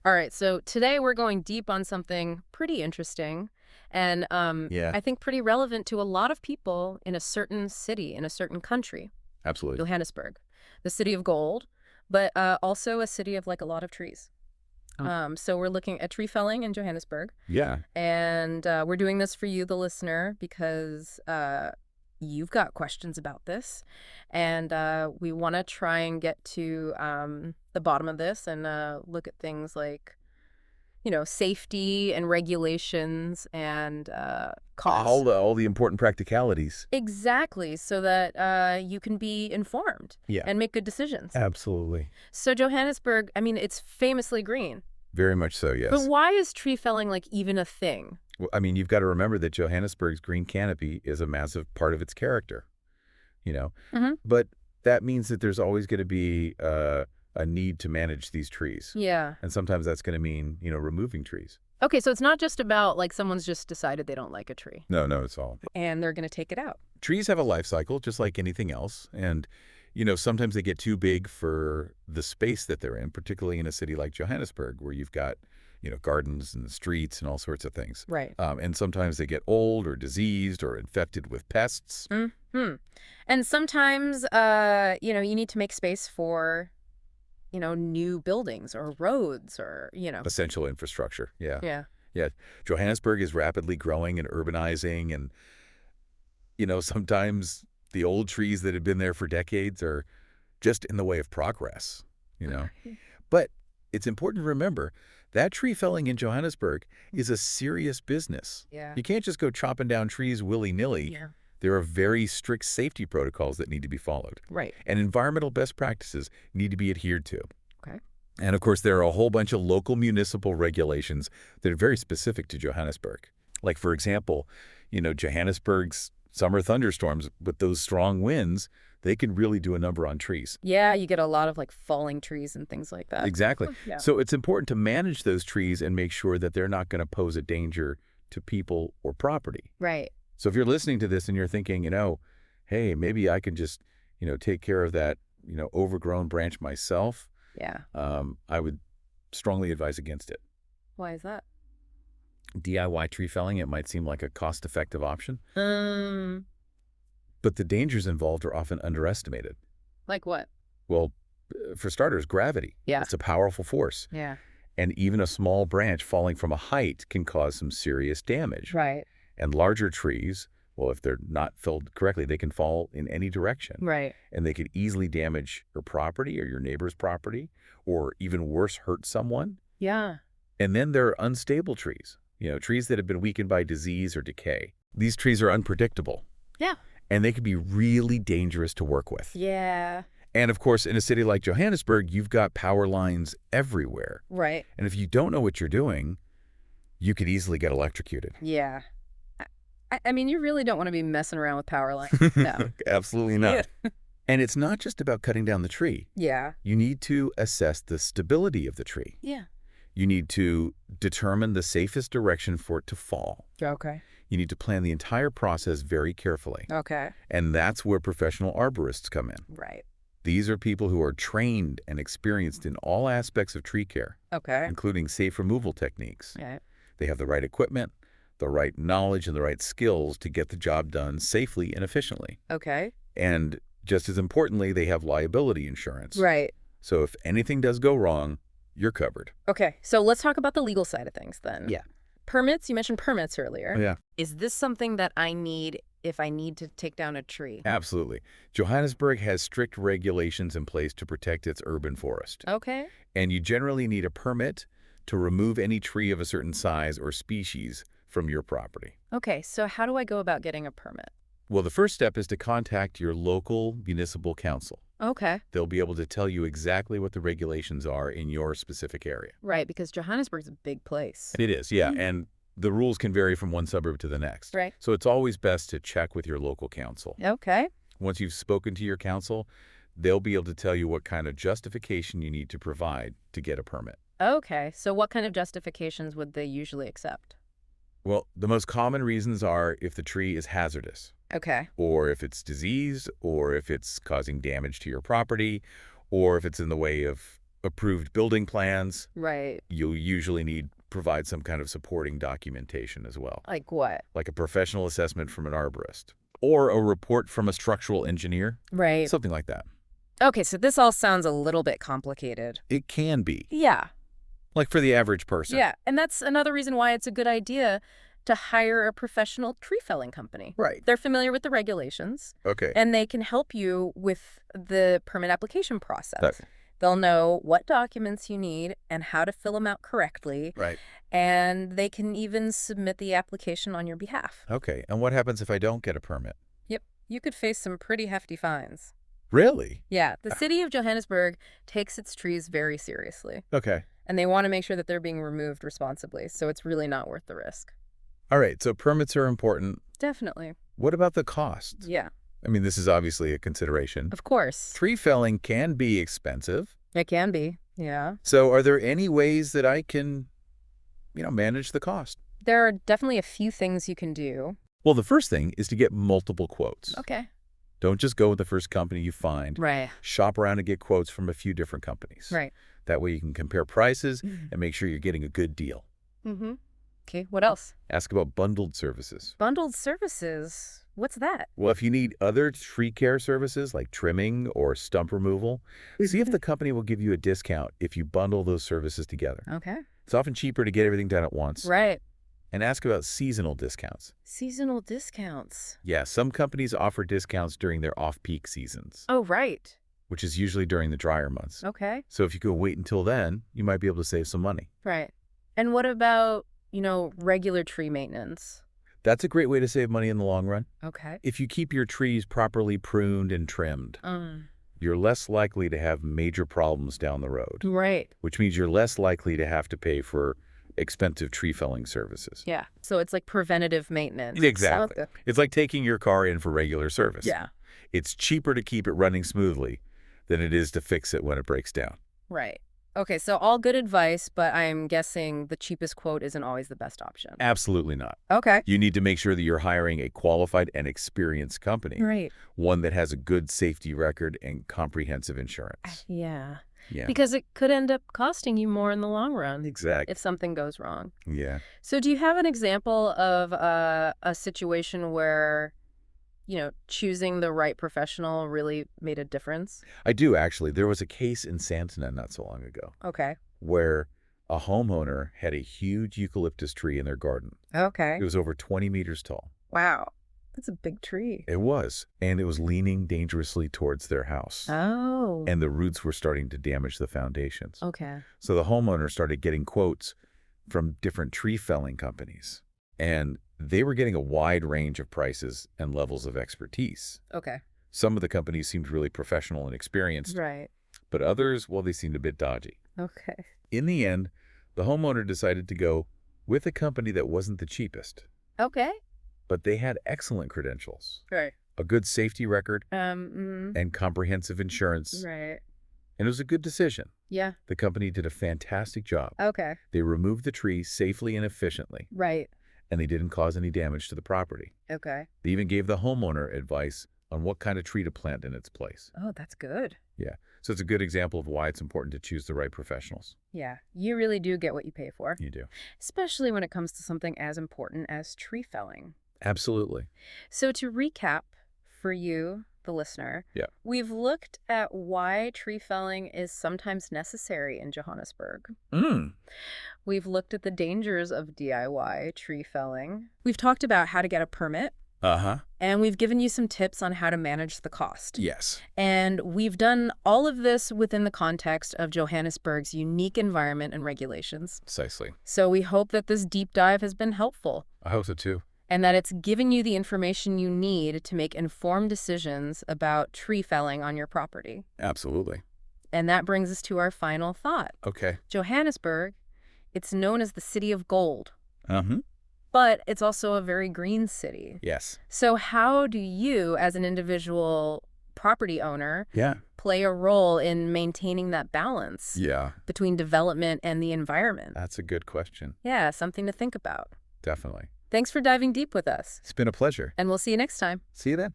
All right, so today we're going deep on something pretty interesting and Yeah, I think pretty relevant to a lot of people in a certain city, in a certain country, absolutely. Johannesburg, the city of gold, but also a city of like a lot of trees. Oh. So we're looking at tree felling in Johannesburg, Yeah. and we're doing this for you, the listener, because you've got questions about this, and we want to try and get to the bottom of this and look at things like safety and regulations and All costs. the important practicalities. Exactly, so that you can be informed Yeah, and make good decisions. absolutely. So Johannesburg, I mean, it's famously green. Very much so, But yes. why is tree felling like even a thing? Well, I mean, you've got to remember that Johannesburg's green canopy is a massive part of its character, you know. Hmm. But that means that there's always going to be a need to manage these trees. Yeah. And sometimes that's going to mean, removing trees. Okay, so it's not just about like someone's just decided they don't like a tree No, no, it's all. and they're going to take it out. Trees have a life cycle just like anything else. And, sometimes they get too big for the space that they're in, particularly in a city like Johannesburg, where you've got, gardens and streets and all sorts of things. Right. And sometimes they get old or diseased or infected with pests. Hmm. And sometimes, you need to make space for, new buildings or roads or. Essential infrastructure. Yeah. Yeah. Yeah. Johannesburg is rapidly growing and urbanizing. And, sometimes the old trees that have been there for decades are just in the way of progress, you know. Okay. But it's important to remember that tree felling in Johannesburg is a serious business. Yeah. You can't just go chopping down trees willy-nilly. Yeah. There are very strict safety protocols that need to be followed. Right. And environmental best practices need to be adhered to. Okay. And of course, there are a whole bunch of local municipal regulations that are very specific to Johannesburg. Like, for example, Johannesburg's summer thunderstorms with those strong winds, they can really do a number on trees. Yeah, you get a lot of like falling trees and things like that. Exactly. Yeah. So it's important to manage those trees and make sure that they're not going to pose a danger to people or property. Right. So if you're listening to this and you're thinking, hey, maybe I can just, take care of that, overgrown branch myself, Yeah. I would strongly advise against it. Why is that? DIY tree felling, it might seem like a cost-effective option, Um, but the dangers involved are often underestimated. like what? Well, for starters, gravity. Yeah. It's a powerful force. Yeah. And even a small branch falling from a height can cause some serious damage. Right. And larger trees, well, if they're not felled correctly, they can fall in any direction. Right. And they could easily damage your property or your neighbor's property, or even worse, hurt someone. Yeah. And then there are unstable trees, trees that have been weakened by disease or decay. These trees are unpredictable, Yeah. and they can be really dangerous to work with. Yeah. And of course, in a city like Johannesburg, you've got power lines everywhere. Right. And if you don't know what you're doing, you could easily get electrocuted. Yeah. I mean, you really don't want to be messing around with power lines. No. Absolutely not. And it's not just about cutting down the tree. Yeah. You need to assess the stability of the tree. Yeah. You need to determine the safest direction for it to fall. Okay. You need to plan the entire process very carefully. Okay. And that's where professional arborists come in. Right. These are people who are trained and experienced in all aspects of tree care, Okay. including safe removal techniques. Right. They have the right equipment, the right knowledge, and the right skills to get the job done safely and efficiently. Okay. And just as importantly, they have liability insurance. Right. So if anything does go wrong, you're covered. Okay. So let's talk about the legal side of things then. Yeah. Permits. You mentioned permits earlier. Yeah, Is this something that I need if I need to take down a tree? absolutely. Johannesburg has strict regulations in place to protect its urban forest. Okay. And you generally need a permit to remove any tree of a certain size or species from your property. Okay. So how do I go about getting a permit? Well, the first step is to contact your local municipal council. Okay. They'll be able to tell you exactly what the regulations are in your specific area. Right. Because Johannesburg's a big place. It is, yeah, and the rules can vary from one suburb to the next. Right. So it's always best to check with your local council. Okay. Once you've spoken to your council, they'll be able to tell you what kind of justification you need to provide to get a permit. Okay. So what kind of justifications would they usually accept? Well, the most common reasons are if the tree is hazardous, Okay. or if it's diseased, or if it's causing damage to your property, or if it's in the way of approved building plans. Right. You'll usually provide some kind of supporting documentation as well, Like what? like a professional assessment from an arborist or a report from a structural engineer, Right. something like that. Okay, so this all sounds a little bit complicated. It can be, Yeah. like for the average person. Yeah, and that's another reason why it's a good idea to hire a professional tree felling company. Right. They're familiar with the regulations, Okay. and they can help you with the permit application process. Okay. They'll know what documents you need and how to fill them out correctly, Right. and they can even submit the application on your behalf. Okay. And what happens if I don't get a permit? Yep, you could face some pretty hefty fines. Really? Yeah, the city of Johannesburg takes its trees very seriously, Okay. and they want to make sure that they're being removed responsibly, so it's really not worth the risk. All right. So permits are important. Definitely. What about the costs? Yeah, I mean, this is obviously a consideration. of course. Tree felling can be expensive. It can be, yeah. So are there any ways that I can, manage the cost? There are definitely a few things you can do. Well, the first thing is to get multiple quotes. Okay. Don't just go with the first company you find. Right. Shop around and get quotes from a few different companies. Right. That way you can compare prices Mm-hmm. and make sure you're getting a good deal. Mm-hmm. Okay, what else? Ask about bundled services. Bundled services. What's that? Well, if you need other tree care services like trimming or stump removal, see if the company will give you a discount if you bundle those services together. Okay. It's often cheaper to get everything done at once. Right. And ask about seasonal discounts. Seasonal discounts. Yeah, some companies offer discounts during their off-peak seasons, Oh, right. which is usually during the drier months. Okay. So if you go wait until then, you might be able to save some money. Right. And what about, regular tree maintenance? That's a great way to save money in the long run. Okay. If you keep your trees properly pruned and trimmed, you're less likely to have major problems down the road, Right. which means you're less likely to have to pay for expensive tree felling services. Yeah. So it's like preventative maintenance. Exactly. Okay. It's like taking your car in for regular service. Yeah. It's cheaper to keep it running smoothly than it is to fix it when it breaks down. Right. Okay, so all good advice, but I'm guessing the cheapest quote isn't always the best option. Absolutely not. Okay. You need to make sure that you're hiring a qualified and experienced company, Right. one that has a good safety record and comprehensive insurance. Yeah. Yeah, Because it could end up costing you more in the long run exactly. if something goes wrong. Yeah. So do you have an example of a situation where, choosing the right professional really made a difference? I do, actually. There was a case in Santana not so long ago Okay. where a homeowner had a huge eucalyptus tree in their garden. Okay. It was over 20 meters tall. Wow. That's a big tree. It was. And it was leaning dangerously towards their house. Oh. And the roots were starting to damage the foundations. Okay. So the homeowner started getting quotes from different tree felling companies. And they were getting a wide range of prices and levels of expertise. Okay. Some of the companies seemed really professional and experienced, Right. but others, well, they seemed a bit dodgy. Okay. In the end, the homeowner decided to go with a company that wasn't the cheapest, Okay. but they had excellent credentials, Right. a good safety record, Mm, and comprehensive insurance. right. And it was a good decision. Yeah. The company did a fantastic job. Okay. They removed the tree safely and efficiently, Right. and they didn't cause any damage to the property. Okay. They even gave the homeowner advice on what kind of tree to plant in its place. Oh, that's good. Yeah, so it's a good example of why it's important to choose the right professionals. Yeah. You really do get what you pay for, You do. especially when it comes to something as important as tree felling. Absolutely. So to recap for you, the listener, Yeah. we've looked at why tree felling is sometimes necessary in Johannesburg. We've looked at the dangers of DIY tree felling. We've talked about how to get a permit, Uh-huh. and we've given you some tips on how to manage the cost. Yes. And we've done all of this within the context of Johannesburg's unique environment and regulations. Precisely. So we hope that this deep dive has been helpful, I hope so too. and that it's given you the information you need to make informed decisions about tree felling on your property. Absolutely. And that brings us to our final thought. Okay. Johannesburg, it's known as the City of Gold, Uh-huh. but it's also a very green city. Yes. So how do you, as an individual property owner, Yeah. play a role in maintaining that balance Yeah. between development and the environment? That's a good question. Yeah, something to think about. Definitely. Thanks for diving deep with us, It's been a pleasure. and we'll see you next time. See you then.